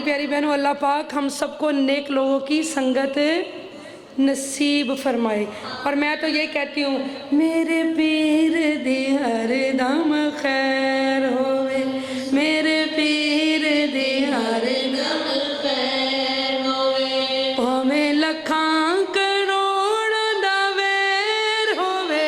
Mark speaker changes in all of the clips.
Speaker 1: मेरी प्यारी बहनों, अल्लाह पाक हम सबको नेक लोगों की संगत नसीब फरमाए। और मैं तो ये कहती हूँ, मेरे पीर दी हर दम खैर होवे, मेरे पीर दी हर दम खैर होवे, भावें लखां करोड़ दा वैर होवे,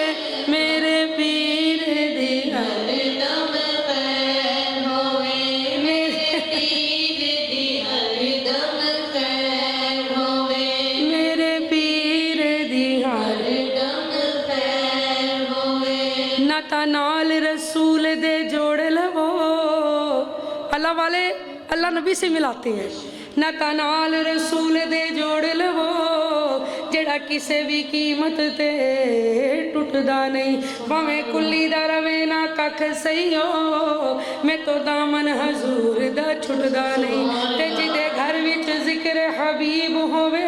Speaker 1: मेरे पीर दी हर दम खैर होवे, मेरे पीर दी हर दम खैर होवे, मेरे पीर दी हर दम खैर होवे। नाता नाल रसूल दे जोड़ लवो, अल्लाह वाले अल्लाह नबी से मिलाते हैं। नाता नाल रसूल दे जोड़ लवो, जेड़ा किसे भी कीमत ते टुटदा नहीं, भावें कुल्ली दा रवे ना कख सही हो, मैं तो दामन हजूर दा छुटदा नहीं। ते जिदे घर विच जिक्र हबीब होवे,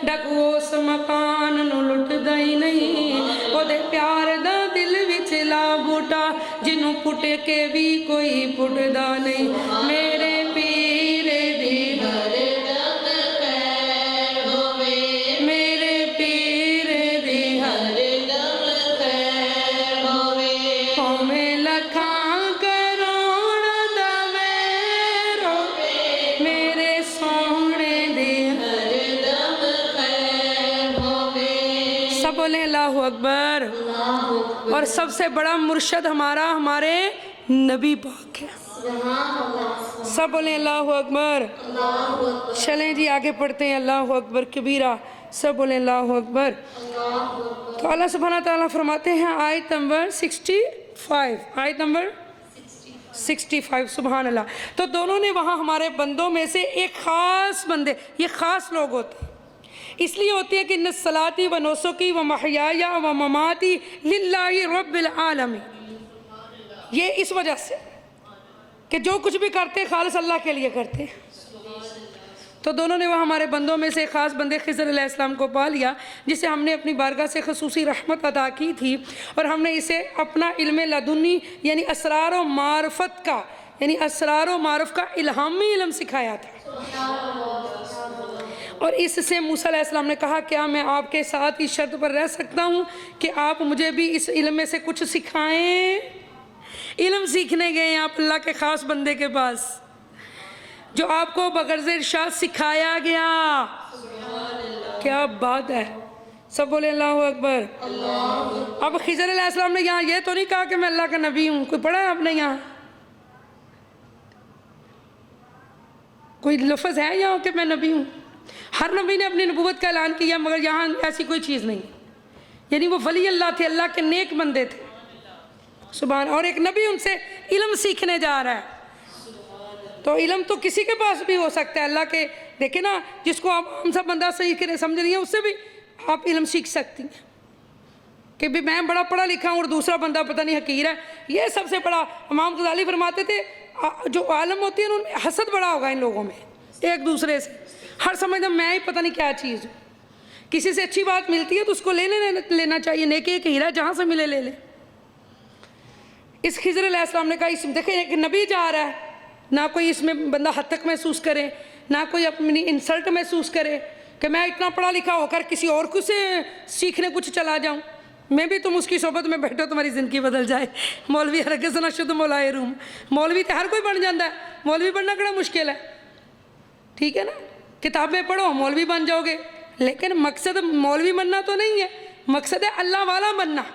Speaker 1: डक उस मकान नू लुटदा ही नहीं, ओदे प्यार दा दिल विच ला बूटा, जिन्नू पुट के भी कोई पुटदा नहीं, मेरे पीर दी हर दम खैर होवे, मेरे पीर दी हर दम खैर होवे, भावें लखां करोड़ दा वैर होवे, मेरे सोहणे दी हर दम खैर होवे। सब बोले अल्लाहु अकबर। और सबसे बड़ा मुर्शद हमारा हमारे नबी पाक है। सब बोले अल्लाहु अकबर। चलें जी आगे पढ़ते हैं, अल्लाहु अकबर कबीरा। सब बोले अल्लाहु अकबर। तो अल्लाह सुब्हाना तआला फरमाते हैं आयत नंबर 65, आयत नंबर 65, सुभान अल्लाह। तो दोनों ने वहाँ हमारे बंदों में से एक ख़ास बंदे, ये ख़ास लोग होते हैं, इसलिए होती है कि न सलाती व नौसुकी व महयाया व ममाती लिल्लाहि रब्बिल आलमीन। ये इस वजह से कि जो कुछ भी करते खालिस अल्लाह के लिए करते। तो दोनों ने वह हमारे बंदों में से ख़ास बंदे खिज़र अलैहिस्सलाम को पा लिया, जिसे हमने अपनी बारगाह से खसूसी रहमत अदा की थी, और हमने इसे अपना इल्म लदुनी यानी असरार व मारफत का, यानी असरार व मारफ का इल्हामी इल्म सिखाया था। और इससे मूसा अलैहिस्सलाम ने कहा, क्या मैं आपके साथ इस शर्त पर रह सकता हूँ कि आप मुझे भी इस इल्म में से कुछ सिखाएं। इल्म सीखने गए आप अल्लाह के ख़ास बंदे के पास, जो आपको बगर्ज़ इरशाद सिखाया गया। क्या बात है। सब बोले अल्लाहु अकबर। अब खिज़र अलैहिस्सलाम ने यहाँ ये तो नहीं कहा कि मैं अल्लाह का नबी हूँ। कोई पढ़ा है आपने यहाँ? कोई लफ्ज़ है यहाँ कि मैं नबी हूँ? हर नबी ने अपनी नबूवत का ऐलान किया, मगर यहाँ ऐसी कोई चीज़ नहीं। यानी वो वली अल्लाह थे, अल्लाह के नेक बंदे थे, सुभान। और एक नबी उनसे इल्म सीखने जा रहा है। तो इल्म तो किसी के पास भी हो सकता है, अल्लाह के देखे ना, जिसको आप हम सब बंदा सही करे समझ रही है, उससे भी आप इल्म सीख सकती हैं कि भी मैं बड़ा पढ़ा लिखा हूँ और दूसरा बंदा पता नहीं हकीर है। ये सबसे बड़ा इमाम गज़ाली फरमाते थे, जो आलम होती है उनमें हसद बड़ा होगा इन लोगों में, एक दूसरे से हर समझना मैं ही पता नहीं क्या चीज़ हूँ। किसी से अच्छी बात मिलती है तो उसको लेना चाहिए, नेकी एक हीरा जहाँ से मिले ले ले। इस खिज़र अलैहिस्सलाम ने कहा, इस देखें एक नबी जा रहा है, ना कोई इसमें बंदा हद तक महसूस करे, ना कोई अपनी इंसल्ट महसूस करे कि मैं इतना पढ़ा लिखा होकर किसी और को से सीखने कुछ चला जाऊँ। मैं भी तुम उसकी सोबत में बैठो, तुम्हारी ज़िंदगी बदल जाए। मौलवी हरगिज़ न शुद्ध मौलाए रूम। मौलवी तो हर कोई बन जाता है, मौलवी बनना बड़ा मुश्किल है, ठीक है ना। किताबें पढ़ो मौलवी बन जाओगे, लेकिन मकसद मौलवी बनना तो नहीं है, मकसद है अल्लाह वाला बनना।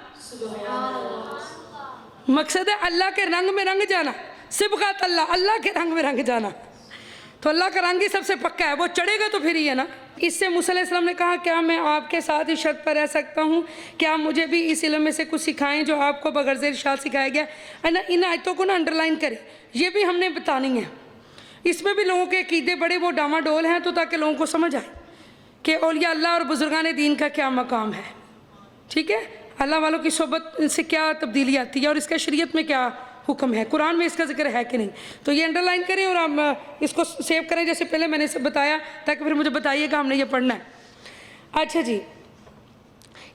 Speaker 1: मकसद है अल्लाह के रंग में रंग जाना, सिबगात अल्लाह, अल्लाह के रंग में रंग जाना। तो अल्लाह का रंग ही सबसे पक्का है, वो चढ़ेगा तो फिर ही है ना। इससे मूसा अलैहिस्सलाम ने कहा, क्या मैं आपके साथ इस शर्त पर रह सकता हूँ, क्या मुझे भी इस इल्म में से कुछ सिखाएं जो आपको बगैर इरशाद सिखाया गया है ना। इन आयतों को ना अंडरलाइन करें, ये भी हमने बतानी है। इसमें भी लोगों के अकीदे बड़े वो डामाडोल हैं, तो ताकि लोगों को समझ आए कि औलिया अल्लाह और बुजुर्गान दीन का क्या मकाम है, ठीक है। अल्लाह वालों की सोबत से क्या तब्दीली आती है और इसका शरीयत में क्या हुक्म है, कुरान में इसका जिक्र है कि नहीं। तो ये अंडरलाइन करें और आप इसको सेव करें, जैसे पहले मैंने सब बताया, ताकि फिर मुझे बताइएगा हमने ये पढ़ना है। अच्छा जी,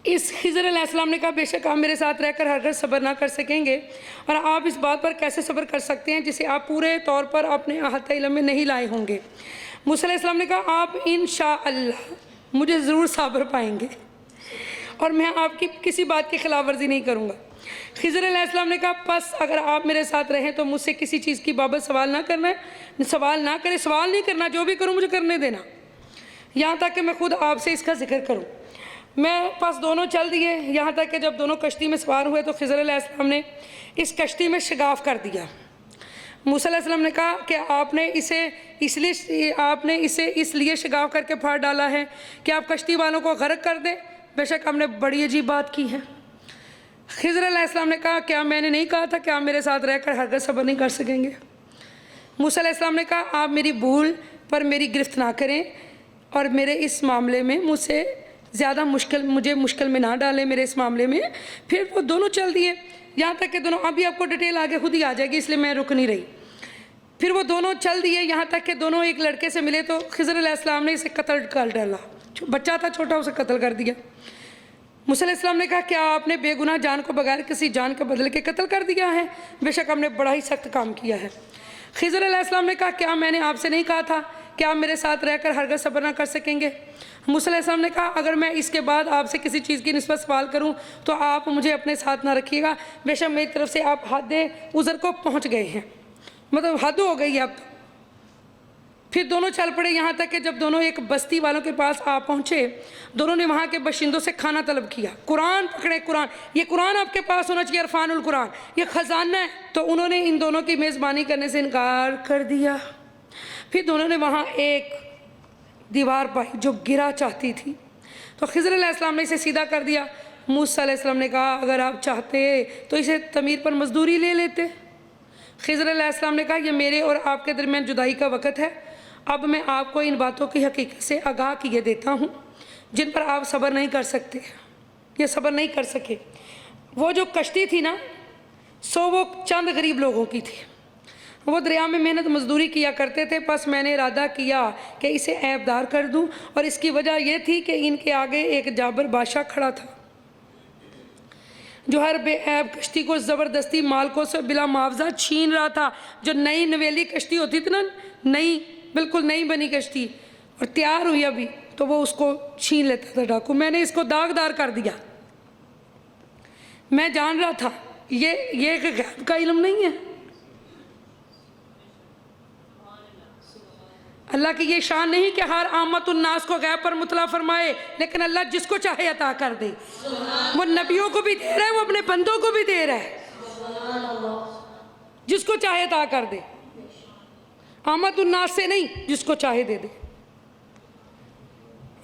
Speaker 1: اس خضر علیہ السلام نے کہا بے شک آپ میرے ساتھ رہ کر ہرگز صبر نہ کر سکیں گے، اور آپ اس بات پر کیسے صبر کر سکتے ہیں جسے آپ پورے طور پر اپنے احاطہ علم میں نہیں لائے ہوں گے۔ موسیٰ علیہ السلام نے کہا آپ انشاءاللہ مجھے ضرور صابر پائیں گے اور میں آپ کی کسی بات کی خلاف ورزی نہیں کروں گا۔ خضر علیہ السلام نے کہا پس اگر آپ میرے ساتھ رہیں تو مجھ سے کسی چیز کی بابت سوال نہ کرنا ہے، سوال نہیں کرنا، جو بھی کروں مجھے کرنے دینا، یہاں تک کہ میں خود آپ سے اس کا ذکر کروں۔ میں پس دونوں چل دیے، یہاں تک کہ جب دونوں کشتی میں سوار ہوئے تو خضر علیہ السلام نے اس کشتی میں شگاف کر دیا۔ موسیٰ علیہ السلام نے کہا کہ آپ نے اسے اس لیے شگاف کر کے پھاڑ ڈالا ہے کہ آپ کشتی والوں کو غرق کر دیں، بے شک آپ نے بڑی عجیب بات کی ہے۔ خضر علیہ السلام نے کہا کیا میں نے نہیں کہا تھا کہ آپ میرے ساتھ رہ کر ہرگز صبر نہیں کر سکیں گے؟ موسیٰ علیہ السلام نے کہا آپ میری بھول پر میری گرفت نہ کریں اور میرے اس معاملے میں مجھے مشکل میں نہ ڈالیں میرے اس معاملے میں۔ پھر وہ دونوں چل دیے، یہاں تک کہ دونوں، ابھی آپ کو ڈیٹیل آگے خود ہی آ جائے گی اس لیے میں رک نہیں رہی۔ پھر وہ دونوں چل دیے یہاں تک کہ دونوں ایک لڑکے سے ملے تو خضر علیہ السلام نے اسے قتل کر ڈالا، بچہ تھا چھوٹا، اسے قتل کر دیا۔ موسیٰ علیہ السلام نے کہا کیا آپ نے بے گناہ جان کو بغیر کسی جان کے بدلے کے قتل کر دیا ہے؟ بے شک آپ نے بڑا ہی سخت کام کیا ہے۔ خضر علیہ السلام نے کہا کیا میں نے آپ سے نہیں کہا تھا کہ آپ میرے ساتھ رہ کر ہرگز صبر نہ کر سکیں گے؟ موسیٰ علیہ السلام نے کہا اگر میں اس کے بعد آپ سے کسی چیز کی نسبت سوال کروں تو آپ مجھے اپنے ساتھ نہ رکھیے گا، بے شک میری طرف سے آپ حد عذر کو پہنچ گئے ہیں، مطلب حد ہو گئی اب۔ پھر دونوں چل پڑے یہاں تک کہ جب دونوں ایک بستی والوں کے پاس آ پہنچے، دونوں نے وہاں کے باشندوں سے کھانا طلب کیا۔ قرآن پکڑے، قرآن، یہ قرآن آپ کے پاس ہونا چاہیے، عرفان القرآن، یہ خزانہ ہے۔ تو انہوں نے ان دونوں کی میزبانی کرنے سے انکار کر دیا۔ پھر دونوں نے وہاں ایک دیوار پائی جو گرا چاہتی تھی، تو خضر علیہ السلام نے اسے سیدھا کر دیا۔ موسیٰ علیہ السلام نے کہا اگر آپ چاہتے تو اسے تعمیر پر مزدوری لے لیتے۔ خضر علیہ السلام نے کہا یہ میرے اور آپ کے درمیان جدائی کا وقت ہے، اب میں آپ کو ان باتوں کی حقیقت سے آگاہ کیے دیتا ہوں جن پر آپ صبر نہیں کر سکتے، یہ صبر نہیں کر سکے۔ وہ جو کشتی تھی نا، وہ چند غریب لوگوں کی تھی، وہ دریا میں محنت مزدوری کیا کرتے تھے، پس میں نے ارادہ کیا کہ اسے عیب دار کر دوں، اور اس کی وجہ یہ تھی کہ ان کے آگے ایک جابر بادشاہ کھڑا تھا جو ہر بے عیب کشتی کو زبردستی مالکوں سے بلا معاوضہ چھین رہا تھا۔ جو نئی نویلی کشتی ہوتی تھی نا، نئی بالکل نئی بنی کشتی اور تیار ہوئی ابھی، تو وہ اس کو چھین لیتا تھا ڈاکو۔ میں نے اس کو داغدار کر دیا، میں جان رہا تھا یہ غیب کا علم نہیں ہے، اللہ کی یہ شان نہیں کہ ہر عامت الناس کو غیب پر مطلع فرمائے، لیکن اللہ جس کو چاہے عطا کر دے۔ وہ نبیوں کو بھی دے رہا ہے، وہ اپنے بندوں کو بھی دے رہا ہے، جس کو چاہے عطا کر دے، عامت الناس سے نہیں، جس کو چاہے دے دے۔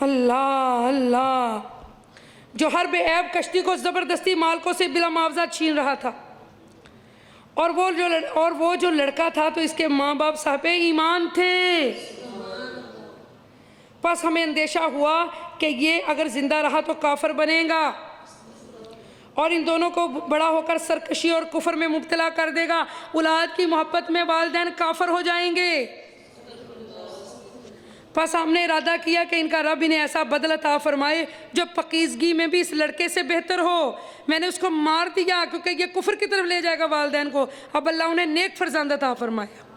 Speaker 1: اللہ اللہ، جو ہر بے عیب کشتی کو زبردستی مالکوں سے بلا معاوضہ چھین رہا تھا، اور وہ جو لڑکا تھا تو اس کے ماں باپ صاحب ایمان تھے۔ پس ہمیں اندیشہ ہوا کہ یہ اگر زندہ رہا تو کافر بنے گا اور ان دونوں کو بڑا ہو کر سرکشی اور کفر میں مبتلا کر دے گا، اولاد کی محبت میں والدین کافر ہو جائیں گے۔ پس ہم نے ارادہ کیا کہ ان کا رب انہیں ایسا بدل عطا فرمائے جو پاکیزگی میں بھی اس لڑکے سے بہتر ہو۔ میں نے اس کو مار دیا کیونکہ یہ کفر کی طرف لے جائے گا والدین کو، اب اللہ انہیں نیک فرزند عطا فرمایا۔